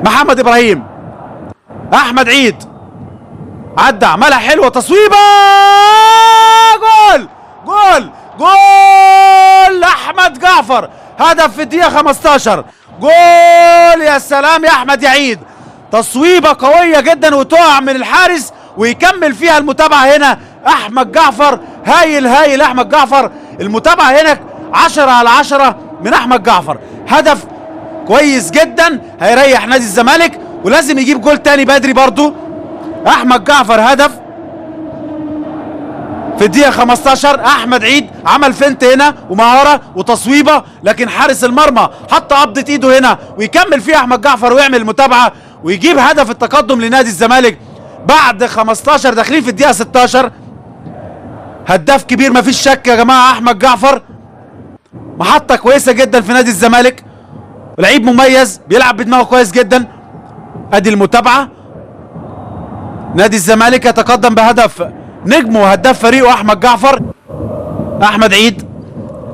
محمد ابراهيم، احمد عيد عدى عملها حلوه، تصويبه، جول جول جول احمد جعفر، هدف في الدقيقه 15، جول. يا سلام يا احمد يا عيد، تصويبه قويه جدا وتقع من الحارس ويكمل فيها المتابعه هنا احمد جعفر. هايل هايل احمد جعفر، المتابعه هنا 10/10 من احمد جعفر، هدف كويس جدا هيريح نادي الزمالك، ولازم يجيب جول تاني بدري برضو. احمد جعفر هدف في الدقيقة 15. احمد عيد عمل فنت هنا ومهارة وتصويبة، لكن حارس المرمى حط قبضة ايده هنا ويكمل فيها احمد جعفر ويعمل المتابعة ويجيب هدف التقدم لنادي الزمالك بعد 15. داخلين في الدقيقة 16. هداف كبير مفيش شك يا جماعة، احمد جعفر محطة كويسة جدا في نادي الزمالك، لعيب مميز بيلعب بدماغه كويس جدا. ادي المتابعة، نادي الزمالك يتقدم بهدف نجمه وهداف فريقه احمد جعفر. احمد عيد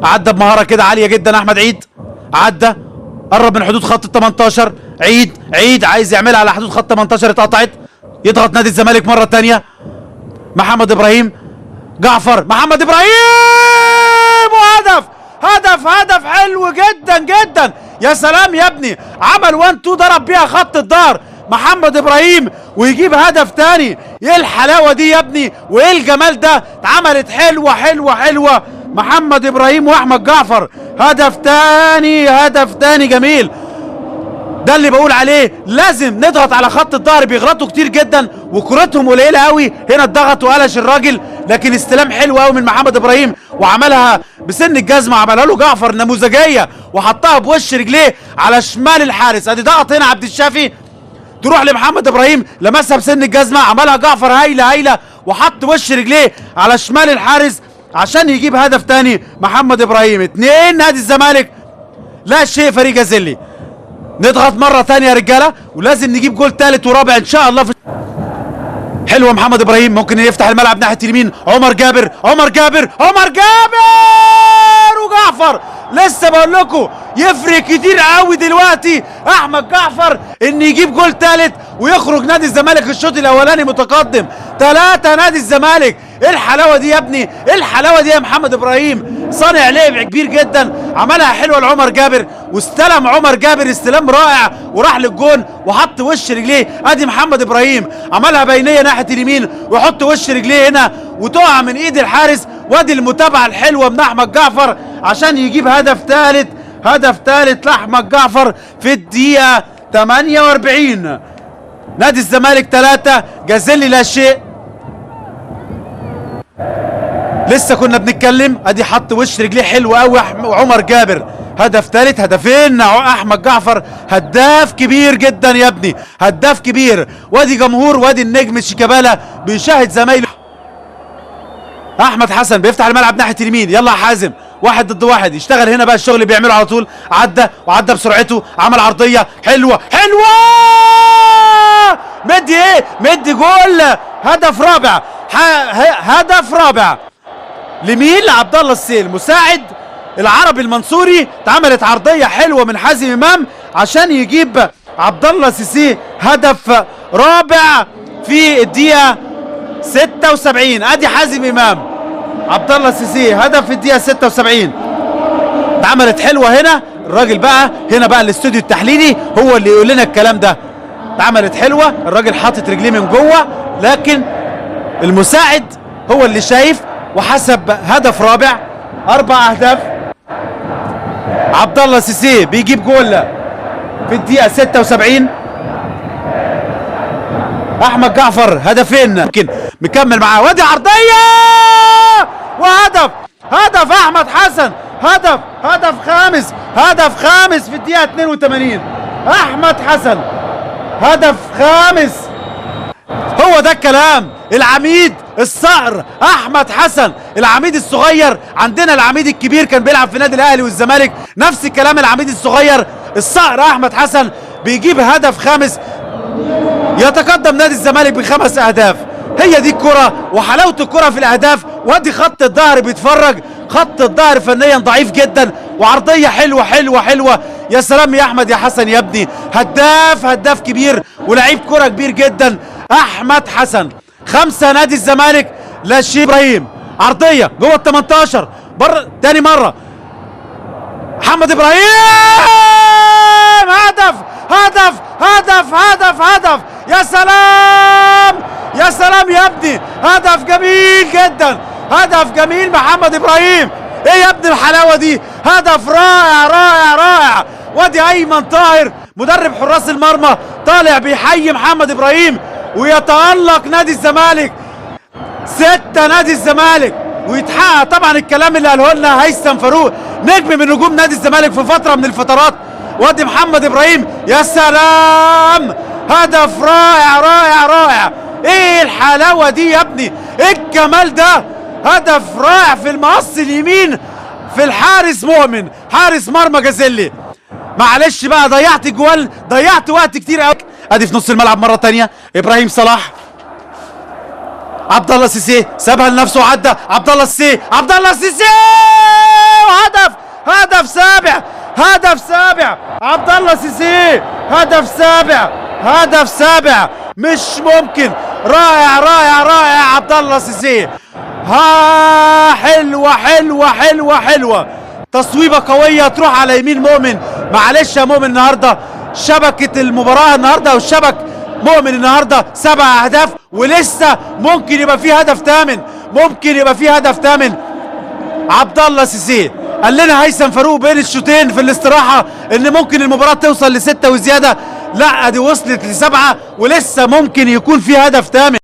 عدى بمهارة كده عالية جدا، احمد عيد عدى قرب من حدود خط ال 18. عيد عايز يعملها على حدود خط 18، اتقطعت، يضغط نادي الزمالك مرة تانية. محمد ابراهيم، جعفر، محمد ابراهيم، وهدف هدف حلو جدا جدا. يا سلام يا ابني، عمل 1-2 ضرب بيها خط الظهر محمد ابراهيم ويجيب هدف تاني. ايه الحلاوه دي يا ابني وايه الجمال ده، اتعملت حلوه محمد ابراهيم واحمد جعفر، هدف تاني جميل. ده اللي بقول عليه، لازم نضغط على خط الظهر، بيغلطوا كتير جدا وكرتهم قليله قوي. هنا اتضغط وقلش الراجل، لكن استلام حلو قوي من محمد ابراهيم وعملها بسن الجزمه، عملها له جعفر نموذجيه وحطها بوش رجليه على شمال الحارس. ادي ضغط هنا عبد الشافي، تروح لمحمد ابراهيم لمسها بسن الجزمه، عملها جعفر هايله وحط وش رجليه على شمال الحارس عشان يجيب هدف تاني. محمد ابراهيم 2 نادي الزمالك لا شيء فريق جازيلي. نضغط مره تانية يا رجاله ولازم نجيب جول ثالث ورابع ان شاء الله. حلوه محمد ابراهيم، ممكن يفتح الملعب ناحيه اليمين، عمر جابر وجعفر. لسه بقول لكم يفرق كتير قوي دلوقتي احمد جعفر ان يجيب جول ثالث ويخرج نادي الزمالك الشوط الاولاني متقدم 3 نادي الزمالك. ايه الحلاوه دي يا ابني، ايه الحلاوه دي يا محمد ابراهيم، صانع لعب كبير جدا، عملها حلوه لعمر جابر واستلم عمر جابر استلام رائع وراح للجون وحط وش رجليه. ادي محمد ابراهيم عملها بينيه ناحيه اليمين ويحط وش رجليه هنا وتقع من ايد الحارس. وادي المتابعه الحلوه من احمد جعفر عشان يجيب هدف ثالث لاحمد جعفر في الدقيقه 48. نادي الزمالك 3 جازيلي لا شيء. لسه كنا بنتكلم، ادي حط وش رجليه حلو قوي وعمر جابر، هدف ثالث، هدفين احمد جعفر، هداف كبير جدا يا ابني، هداف كبير. وادي جمهور وادي النجم شيكابالا بيشاهد زمايله. احمد حسن بيفتح الملعب ناحيه اليمين، يلا يا حازم 1 ضد 1، يشتغل هنا بقى الشغل اللي بيعمله على طول. عدى بسرعته، عمل عرضيه حلوه مدي جول، هدف رابع لمين؟ لعبد الله السيل مساعد العربي المنصوري. اتعملت عرضيه حلوه من حازم امام عشان يجيب عبد الله سيسي هدف رابع في الدقيقه 76. ادي حازم امام، عبد الله سيسي هدف في الدقيقه 76. اتعملت حلوه هنا، الراجل بقى هنا بقى الاستوديو التحليلي هو اللي يقول لنا الكلام ده. اتعملت حلوه، الراجل حاطط رجليه من جوه لكن المساعد هو اللي شايف وحسب هدف رابع. 4 أهداف. عبد الله سيسي بيجيب جول في الدقيقه 76. احمد جعفر هدفين يمكن مكمل معاه، وادي عرضيه وهدف احمد حسن، هدف خامس في الدقيقه 82. احمد حسن هدف خامس. هو ده الكلام، العميد الصقر احمد حسن، العميد الصغير. عندنا العميد الكبير كان بيلعب في نادي الاهلي والزمالك، نفس الكلام العميد الصغير الصقر احمد حسن بيجيب هدف خامس، يتقدم نادي الزمالك ب5 أهداف. هي دي الكرة وحلاوة الكرة في الأهداف. وادي خط الظهر بيتفرج، خط الظهر فنيا ضعيف جدا، وعرضية حلوة يا سلام يا احمد يا حسن يا ابني، هداف كبير ولاعيب كرة كبير جدا احمد حسن. 5 نادي الزمالك للشيخ ابراهيم، عرضيه جوه ال 18 بره تاني مره، محمد ابراهيم هدف هدف هدف هدف هدف، يا سلام يا سلام يا ابني، هدف جميل جدا، هدف جميل محمد ابراهيم. ايه يا ابني الحلاوه دي، هدف رائع رائع رائع. وادي ايمن طاهر مدرب حراس المرمى طالع بيحيي محمد ابراهيم، ويتألق نادي الزمالك 6 نادي الزمالك، ويتحقق طبعا الكلام اللي قاله لنا هيثم فاروق نجم من نجوم نادي الزمالك في فتره من الفترات. وادي محمد ابراهيم، يا سلام، هدف رائع رائع رائع. ايه الحلاوه دي يا ابني، ايه الجمال ده، هدف رائع في المقص اليمين في الحارس مؤمن، حارس مرمى جازيلي. معلش بقى ضيعت جوال، ضيعت وقت كتير قوي. ادي في نص الملعب مره تانية ابراهيم صلاح، عبد الله السيسي سابها لنفسه وعدى، عبد الله السيسي، عبد الله السيسي، هدف، هدف سابع، هدف سابع، عبد الله السيسي، هدف سابع، هدف سابع، مش ممكن، رائع رائع رائع عبد الله السيسي. ها حلوه حلوه حلوه حلوه، تصويبه قويه تروح على يمين مؤمن. معلش يا مؤمن النهارده شبكه المباراه النهارده والشبك مؤمن النهارده 7 اهداف، ولسه ممكن يبقى فيه هدف ثامن، ممكن يبقى فيه هدف ثامن. عبد الله سيسي قال لنا هيثم فاروق بين الشوطين في الاستراحه ان ممكن المباراه توصل ل6 وزياده، لا ادي وصلت ل7 ولسه ممكن يكون فيه هدف ثامن.